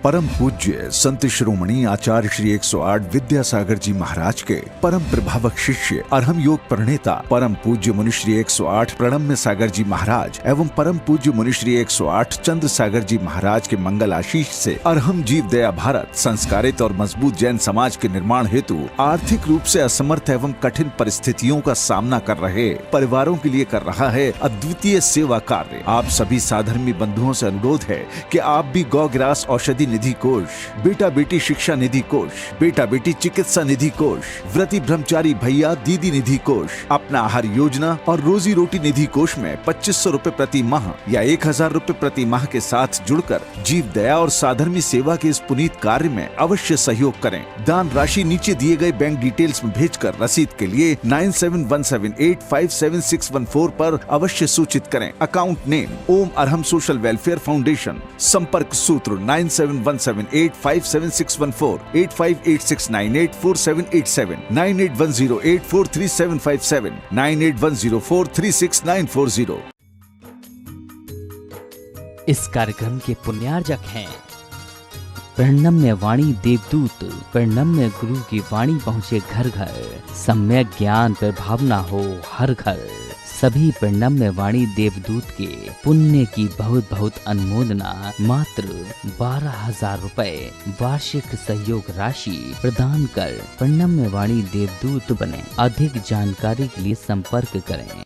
परम पूज्य संत शिरोमणि आचार्य श्री 108 विद्यासागर जी महाराज के परम प्रभावक शिष्य अरहम योग प्रणेता परम पूज्य मुनि श्री 108 प्रणम्य सागर जी महाराज एवं परम पूज्य मुनि श्री 108 चंद्र सागर जी महाराज के मंगल आशीष से अरहम जीव दया भारत संस्कारित और मजबूत जैन समाज के निर्माण हेतु आर्थिक रूप से असमर्थ एवं कठिन परिस्थितियों का सामना कर रहे परिवारों के लिए कर रहा है अद्वितीय सेवा कार्य। आप सभी साधर्मी बंधुओं से अनुरोध है कि आप भी गौ ग्रास औषधि निधि कोष, बेटा बेटी शिक्षा निधि कोष, बेटा बेटी चिकित्सा निधि कोष, व्रती ब्रह्मचारी भैया दीदी निधि कोष, अपना आहार योजना और रोजी रोटी निधि कोष में 2500 रूपए प्रति माह या 1000 रूपए प्रति माह के साथ जुड़कर जीव दया और साधर्मी सेवा के इस पुनीत कार्य में अवश्य सहयोग करें। दान राशि नीचे दिए गए बैंक डिटेल्स में भेजकर रसीद के लिए 9717857614 पर अवश्य सूचित करें। अकाउंट नेम ओम अरहम सोशल वेलफेयर फाउंडेशन। संपर्क सूत्र 9717857614, 8586984787, 9810843757, 9810436940। इस कार्यक्रम के पुण्यार्जक हैं प्रणम्य वाणी देवदूत। प्रणम्य गुरु की वाणी पहुँचे घर घर, सम्यक ज्ञान पर भावना हो हर घर। सभी प्रणम्य वाणी देवदूत के पुण्य की बहुत बहुत अनुमोदना मात्र 12,000 रुपए वार्षिक सहयोग राशि प्रदान कर प्रणम्य वाणी देवदूत बने। अधिक जानकारी के लिए संपर्क करें।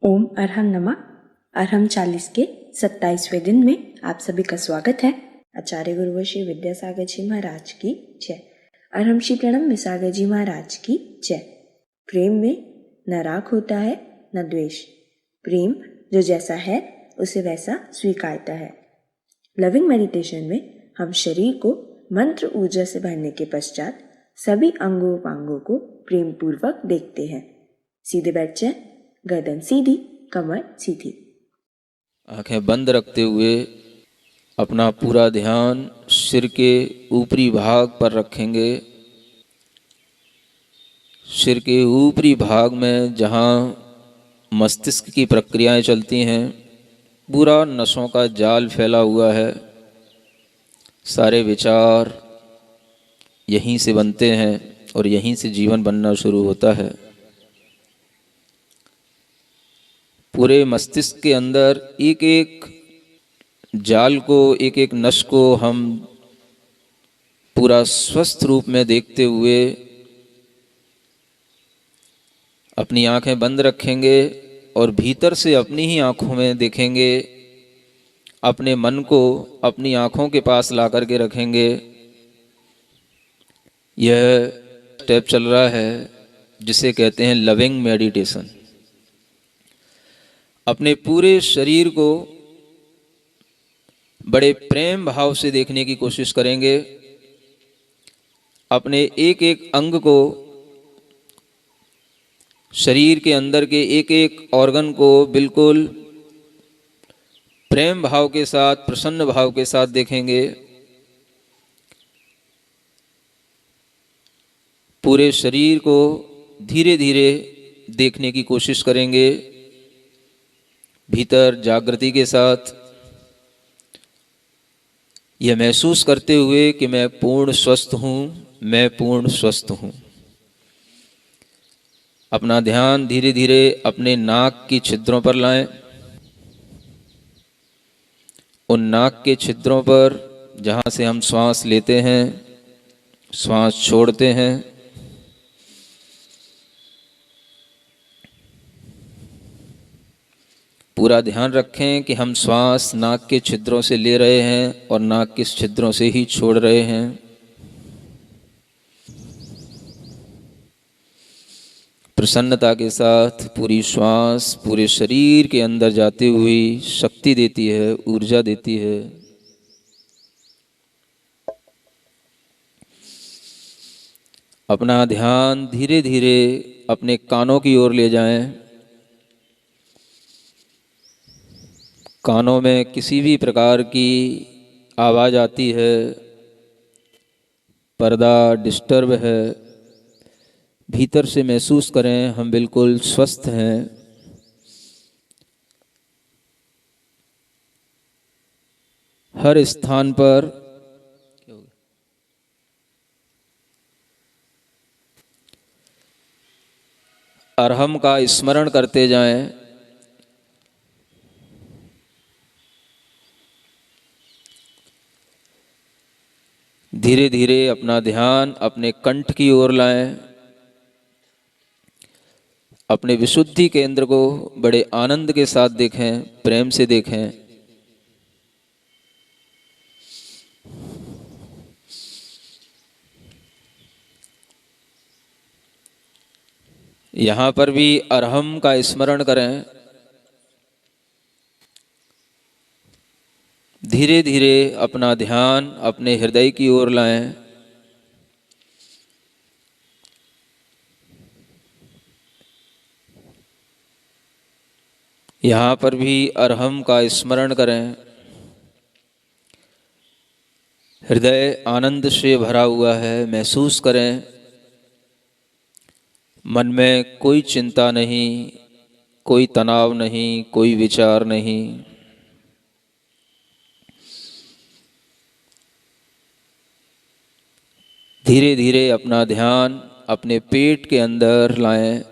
ओम अरहम नमः। अरहम 40 के 27वें दिन में आप सभी का स्वागत है। आचार्य गुरु श्री विद्यासागर जी महाराज की जय। अरहम श्री प्रणम्य सागर जी महाराज की जय। प्रेम में न राग होता है न द्वेष। प्रेम जो जैसा है उसे वैसा स्वीकारता है। लविंग मेडिटेशन में हम शरीर को मंत्र ऊर्जा से भरने के पश्चात सभी अंगों उपांगों को प्रेम पूर्वक देखते हैं। सीधे बैठ जाएं, गर्दन सीधी, कमर सीधी। आंखें बंद रखते हुए अपना पूरा ध्यान सिर के ऊपरी भाग पर रखेंगे। सिर के ऊपरी भाग में जहाँ मस्तिष्क की प्रक्रियाएं चलती हैं, पूरा नसों का जाल फैला हुआ है। सारे विचार यहीं से बनते हैं और यहीं से जीवन बनना शुरू होता है। पूरे मस्तिष्क के अंदर एक एक जाल को, एक एक नस को हम पूरा स्वस्थ रूप में देखते हुए अपनी आंखें बंद रखेंगे और भीतर से अपनी ही आंखों में देखेंगे। अपने मन को अपनी आंखों के पास ला करके रखेंगे। यह स्टेप चल रहा है जिसे कहते हैं लविंग मेडिटेशन। अपने पूरे शरीर को बड़े प्रेम भाव से देखने की कोशिश करेंगे। अपने एक एक अंग को, शरीर के अंदर के एक एक ऑर्गन को बिल्कुल प्रेम भाव के साथ, प्रसन्न भाव के साथ देखेंगे। पूरे शरीर को धीरे धीरे देखने की कोशिश करेंगे, भीतर जागृति के साथ, यह महसूस करते हुए कि मैं पूर्ण स्वस्थ हूँ, मैं पूर्ण स्वस्थ हूँ। अपना ध्यान धीरे धीरे अपने नाक की छिद्रों पर लाएं। उन नाक के छिद्रों पर जहाँ से हम श्वास लेते हैं, श्वास छोड़ते हैं, पूरा ध्यान रखें कि हम श्वास नाक के छिद्रों से ले रहे हैं और नाक के छिद्रों से ही छोड़ रहे हैं। प्रसन्नता के साथ पूरी श्वास पूरे शरीर के अंदर जाती हुई शक्ति देती है, ऊर्जा देती है। अपना ध्यान धीरे धीरे अपने कानों की ओर ले जाएं। कानों में किसी भी प्रकार की आवाज़ आती है, पर्दा डिस्टर्ब है, भीतर से महसूस करें हम बिल्कुल स्वस्थ हैं। हर स्थान पर अरहम का स्मरण करते जाएं। धीरे धीरे अपना ध्यान अपने कंठ की ओर लाएं। अपने विशुद्धि केंद्र को बड़े आनंद के साथ देखें, प्रेम से देखें। यहाँ पर भी अरहम का स्मरण करें। धीरे धीरे अपना ध्यान अपने हृदय की ओर लाएं। यहाँ पर भी अरहम का स्मरण करें। हृदय आनंद से भरा हुआ है, महसूस करें। मन में कोई चिंता नहीं, कोई तनाव नहीं, कोई विचार नहीं। धीरे धीरे अपना ध्यान अपने पेट के अंदर लाएं।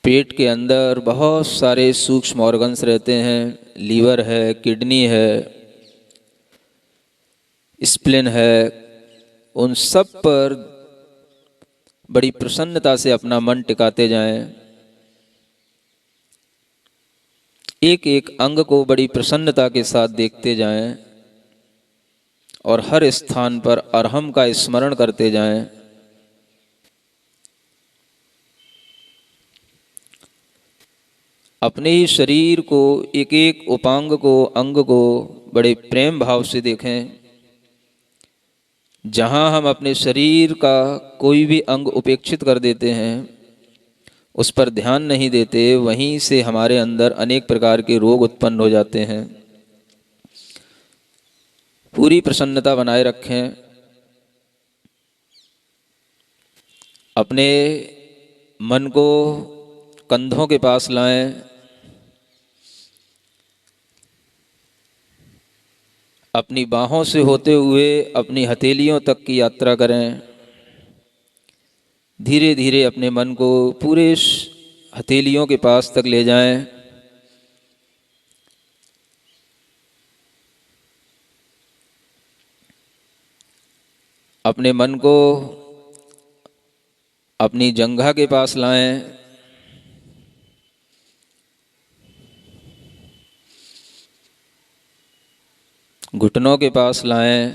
पेट के अंदर बहुत सारे सूक्ष्म ऑर्गन्स रहते हैं। लीवर है, किडनी है, स्प्लिन है। उन सब पर बड़ी प्रसन्नता से अपना मन टिकाते जाएं। एक एक अंग को बड़ी प्रसन्नता के साथ देखते जाएं और हर स्थान पर अरहम का स्मरण करते जाएं। अपने ही शरीर को, एक एक उपांग को, अंग को बड़े प्रेम भाव से देखें। जहाँ हम अपने शरीर का कोई भी अंग उपेक्षित कर देते हैं, उस पर ध्यान नहीं देते, वहीं से हमारे अंदर अनेक प्रकार के रोग उत्पन्न हो जाते हैं। पूरी प्रसन्नता बनाए रखें। अपने मन को कंधों के पास लाएं। अपनी बाहों से होते हुए अपनी हथेलियों तक की यात्रा करें। धीरे धीरे अपने मन को पूरे हथेलियों के पास तक ले जाएं। अपने मन को अपनी जंघा के पास लाएं। घुटनों के पास लाएं।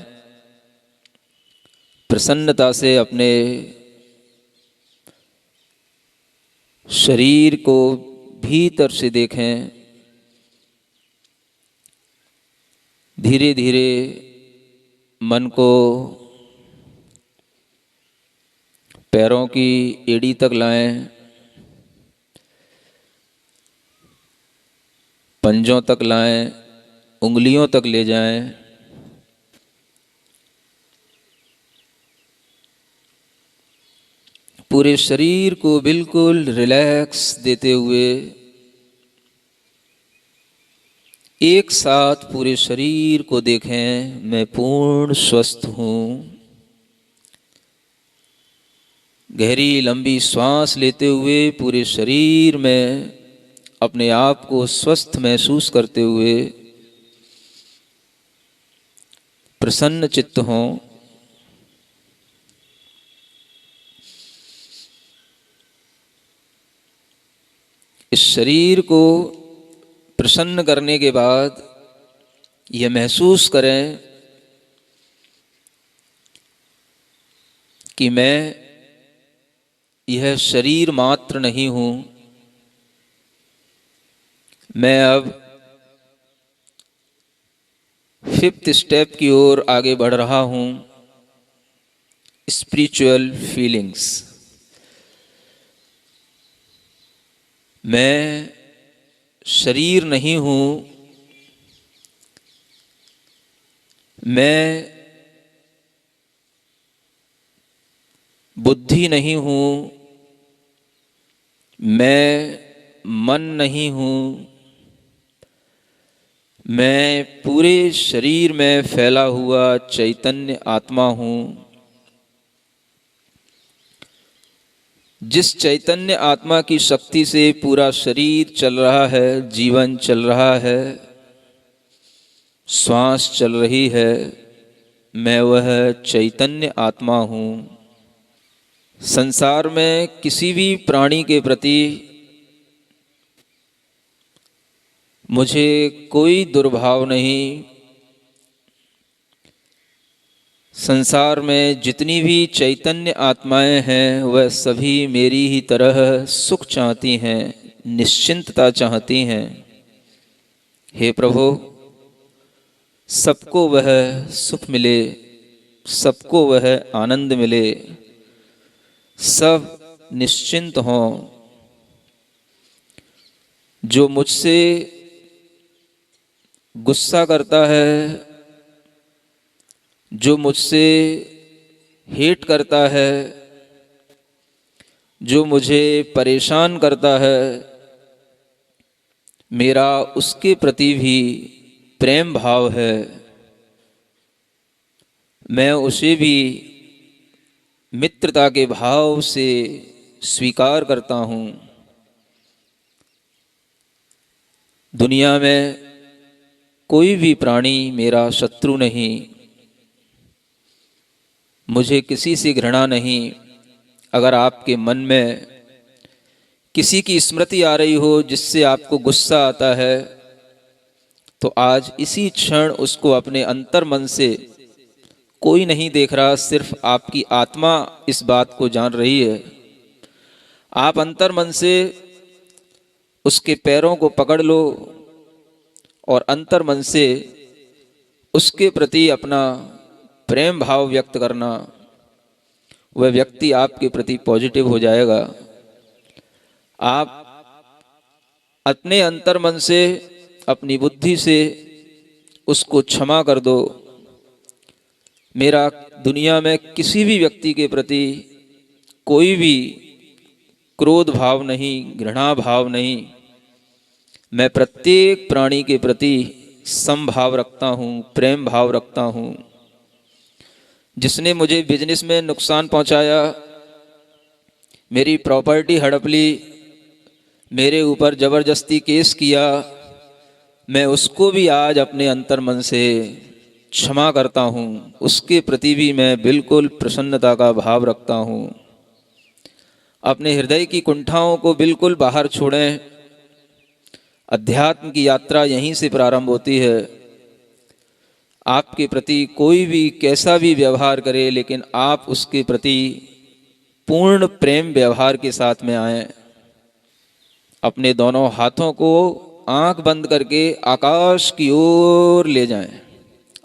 प्रसन्नता से अपने शरीर को भीतर से देखें। धीरे धीरे मन को पैरों की एड़ी तक लाएं, पंजों तक लाएं, उंगलियों तक ले जाएं। पूरे शरीर को बिल्कुल रिलैक्स देते हुए एक साथ पूरे शरीर को देखें। मैं पूर्ण स्वस्थ हूँ। गहरी लंबी श्वास लेते हुए पूरे शरीर में अपने आप को स्वस्थ महसूस करते हुए प्रसन्न चित्त हों। इस शरीर को प्रसन्न करने के बाद यह महसूस करें कि मैं यह शरीर मात्र नहीं हूँ। मैं अब 5th स्टेप की ओर आगे बढ़ रहा हूँ, स्पिरिचुअल फीलिंग्स। मैं शरीर नहीं हूँ, मैं बुद्धि नहीं हूँ, मैं मन नहीं हूँ, मैं पूरे शरीर में फैला हुआ चैतन्य आत्मा हूँ। जिस चैतन्य आत्मा की शक्ति से पूरा शरीर चल रहा है, जीवन चल रहा है, श्वास चल रही है, मैं वह चैतन्य आत्मा हूँ। संसार में किसी भी प्राणी के प्रति मुझे कोई दुर्भाव नहीं। संसार में जितनी भी चैतन्य आत्माएं हैं वह सभी मेरी ही तरह सुख चाहती हैं, निश्चिंतता चाहती हैं। हे प्रभु, सबको वह सुख मिले, सबको वह आनंद मिले, सब निश्चिंत हों। जो मुझसे गुस्सा करता है, जो मुझसे हेट करता है, जो मुझे परेशान करता है, मेरा उसके प्रति भी प्रेम भाव है। मैं उसे भी मित्रता के भाव से स्वीकार करता हूँ। दुनिया में कोई भी प्राणी मेरा शत्रु नहीं, मुझे किसी से घृणा नहीं। अगर आपके मन में किसी की स्मृति आ रही हो जिससे आपको गुस्सा आता है, तो आज इसी क्षण उसको अपने अंतर मन से, कोई नहीं देख रहा, सिर्फ आपकी आत्मा इस बात को जान रही है, आप अंतर मन से उसके पैरों को पकड़ लो और अंतर मन से उसके प्रति अपना प्रेम भाव व्यक्त करना। वह व्यक्ति आपके प्रति पॉजिटिव हो जाएगा। आप अपने अंतर मन से, अपनी बुद्धि से उसको क्षमा कर दो। मेरा दुनिया में किसी भी व्यक्ति के प्रति कोई भी क्रोध भाव नहीं, घृणा भाव नहीं। मैं प्रत्येक प्राणी के प्रति समभाव रखता हूँ, प्रेम भाव रखता हूँ। जिसने मुझे बिजनेस में नुकसान पहुँचाया, मेरी प्रॉपर्टी हड़प ली, मेरे ऊपर ज़बरदस्ती केस किया, मैं उसको भी आज अपने अंतर मन से क्षमा करता हूँ। उसके प्रति भी मैं बिल्कुल प्रसन्नता का भाव रखता हूँ। अपने हृदय की कुंठाओं को बिल्कुल बाहर छोड़ें। अध्यात्म की यात्रा यहीं से प्रारंभ होती है। आपके प्रति कोई भी कैसा भी व्यवहार करे, लेकिन आप उसके प्रति पूर्ण प्रेम व्यवहार के साथ में आएं। अपने दोनों हाथों को आंख बंद करके आकाश की ओर ले जाएं,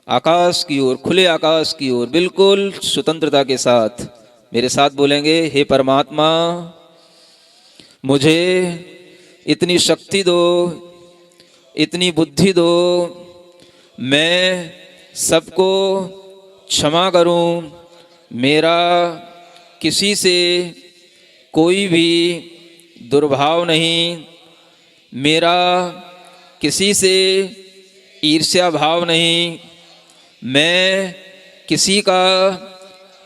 आकाश की ओर, खुले आकाश की ओर, बिल्कुल स्वतंत्रता के साथ। मेरे साथ बोलेंगे, हे परमात्मा, मुझे इतनी शक्ति दो, इतनी बुद्धि दो, मैं सबको क्षमा करूं। मेरा किसी से कोई भी दुर्भाव नहीं, मेरा किसी से ईर्ष्या भाव नहीं, मैं किसी का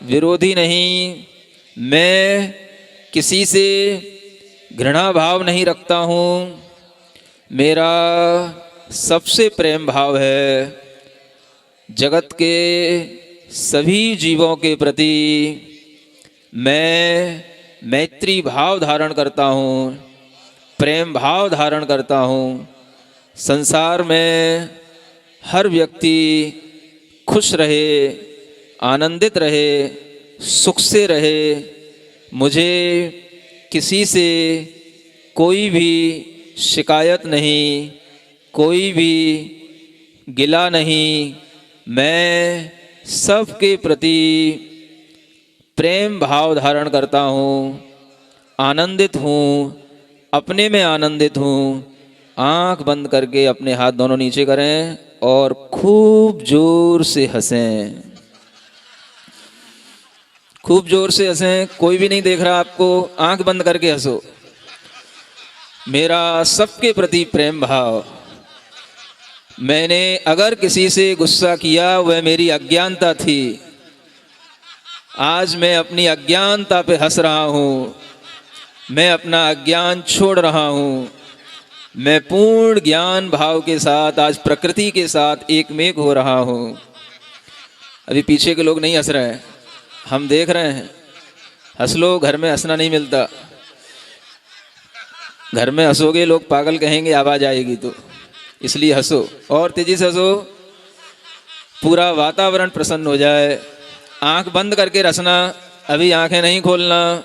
विरोधी नहीं, मैं किसी से घृणा भाव नहीं रखता हूँ। मेरा सबसे प्रेम भाव है। जगत के सभी जीवों के प्रति मैं मैत्री भाव धारण करता हूँ, प्रेम भाव धारण करता हूँ। संसार में हर व्यक्ति खुश रहे, आनंदित रहे, सुख से रहे। मुझे किसी से कोई भी शिकायत नहीं, कोई भी गिला नहीं। मैं सबके प्रति प्रेम भाव धारण करता हूँ, आनंदित हूँ, अपने में आनंदित हूँ। आंख बंद करके अपने हाथ दोनों नीचे करें और खूब जोर से हंसें, खूब जोर से हंसें, कोई भी नहीं देख रहा आपको, आंख बंद करके हंसो। मेरा सबके प्रति प्रेम भाव। मैंने अगर किसी से गुस्सा किया वह मेरी अज्ञानता थी। आज मैं अपनी अज्ञानता पे हंस रहा हूँ। मैं अपना अज्ञान छोड़ रहा हूँ। मैं पूर्ण ज्ञान भाव के साथ आज प्रकृति के साथ एकमेक हो रहा हूँ। अभी पीछे के लोग नहीं हंस रहे हैं, हम देख रहे हैं। हंस लो, घर में हंसना नहीं मिलता। घर में हंसोगे लोग पागल कहेंगे, आवाज आएगी तो, इसलिए हंसो और तेजी से हंसो। पूरा वातावरण प्रसन्न हो जाए। आंख बंद करके हंसना, अभी आंखें नहीं खोलना।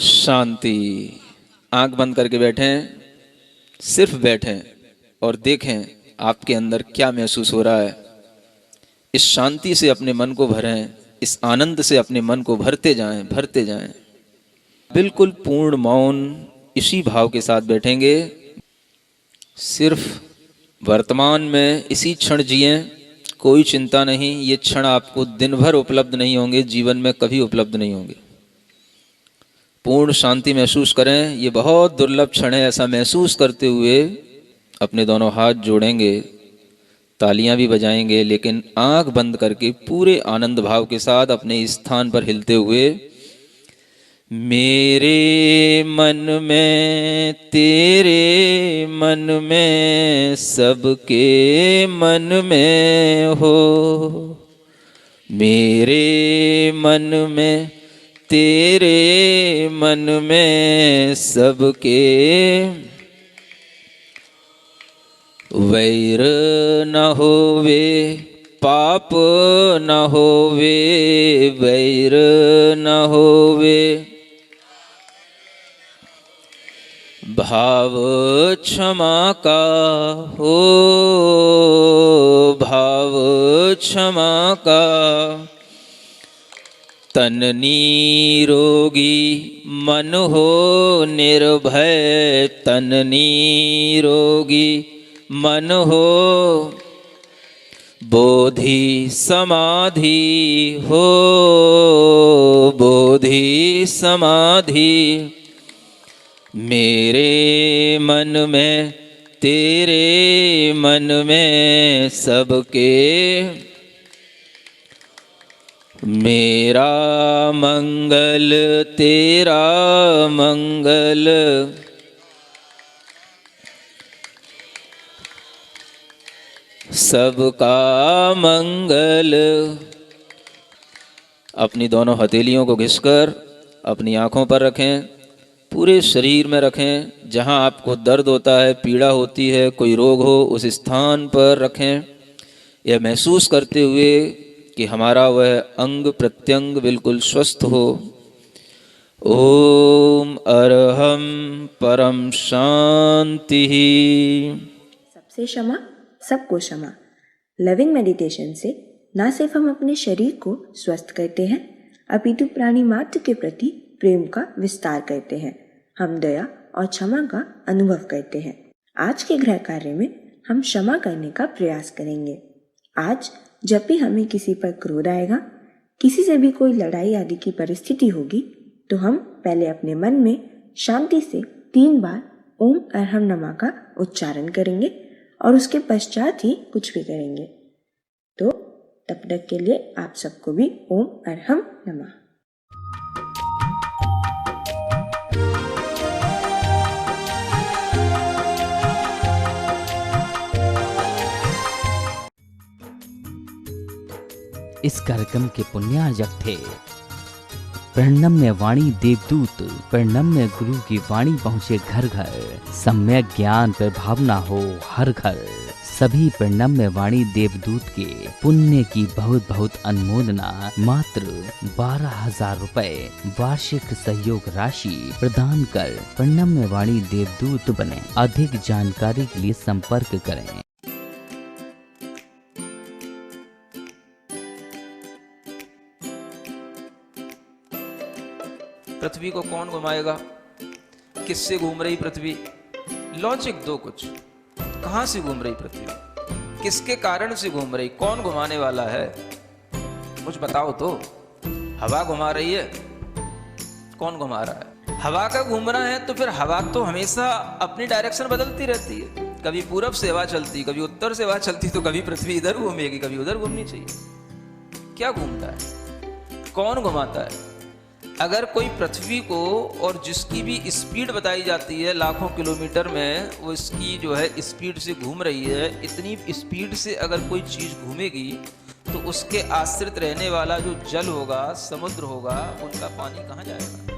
शांति। आंख बंद करके बैठें, सिर्फ बैठें और देखें आपके अंदर क्या महसूस हो रहा है। इस शांति से अपने मन को भरें, इस आनंद से अपने मन को भरते जाएं, भरते जाएं। बिल्कुल पूर्ण मौन, इसी भाव के साथ बैठेंगे। सिर्फ वर्तमान में इसी क्षण जिएं, कोई चिंता नहीं। ये क्षण आपको दिन भर उपलब्ध नहीं होंगे, जीवन में कभी उपलब्ध नहीं होंगे। पूर्ण शांति महसूस करें। ये बहुत दुर्लभ क्षण है। ऐसा महसूस करते हुए अपने दोनों हाथ जोड़ेंगे, तालियां भी बजाएंगे, लेकिन आंख बंद करके पूरे आनंद भाव के साथ अपने स्थान पर हिलते हुए, मेरे मन में तेरे मन में सबके मन में हो, मेरे मन में तेरे मन में सबके, वैर न होवे पाप न होवे, वैर न होवे, भाव क्षमा का हो, भाव क्षमा का, तन निरोगी मन हो निर्भय, तन निरोगी मन हो, बोधि समाधि हो, बोधि समाधि, मेरे मन में तेरे मन में सबके, मेरा मंगल तेरा मंगल, सबका मंगल। अपनी दोनों हथेलियों को घिसकर अपनी आँखों पर रखें, पूरे शरीर में रखें। जहाँ आपको दर्द होता है, पीड़ा होती है, कोई रोग हो, उस स्थान पर रखें। यह महसूस करते हुए कि हमारा वह अंग प्रत्यंग बिल्कुल स्वस्थ हो। ओम अरहम परम शांति। सबसे क्षमा, सबको क्षमा। लविंग मेडिटेशन से न सिर्फ हम अपने शरीर को स्वस्थ करते हैं, अपितु प्राणी मात्र के प्रति प्रेम का विस्तार करते हैं। हम दया और क्षमा का अनुभव करते हैं। आज के गृह कार्य में हम क्षमा करने का प्रयास करेंगे। आज जब भी हमें किसी पर क्रोध आएगा, किसी से भी कोई लड़ाई आदि की परिस्थिति होगी, तो हम पहले अपने मन में शांति से 3 बार ओम अरहम नमः का उच्चारण करेंगे और उसके पश्चात ही कुछ भी करेंगे। तो तब तक के लिए आप सबको भी ओम अरहम नमः। इस कार्यक्रम के पुण्यार्जक थे प्रणम्य वाणी देवदूत। प्रणम्य गुरु की वाणी पहुँचे घर घर, सम्यक ज्ञान पर भावना हो हर घर। सभी प्रणम्य वाणी देवदूत के पुण्य की बहुत बहुत अनुमोदना। मात्र 12,000 रुपए वार्षिक सहयोग राशि प्रदान कर प्रणम्य वाणी देवदूत बने। अधिक जानकारी के लिए संपर्क करें। पृथ्वी को कौन घुमाएगा? किससे घूम रही पृथ्वी? लॉजिक दो कुछ। कहाँ से घूम रही पृथ्वी? किसके कारण से घूम रही, कौन घुमाने वाला है, कुछ बताओ तो। हवा घुमा रही है, कौन घुमा रहा है? हवा का घूमना है तो फिर हवा तो हमेशा अपनी डायरेक्शन बदलती रहती है। कभी पूरब से हवा चलती, कभी उत्तर से हवा चलती, तो कभी पृथ्वी इधर घूमेगी, कभी उधर घूमनी चाहिए। क्या घूमता है, कौन घुमाता है? अगर कोई पृथ्वी को, और जिसकी भी स्पीड बताई जाती है लाखों किलोमीटर में, वो इसकी जो है स्पीड से घूम रही है, इतनी स्पीड से अगर कोई चीज़ घूमेगी तो उसके आश्रित रहने वाला जो जल होगा, समुद्र होगा, उनका पानी कहाँ जाएगा?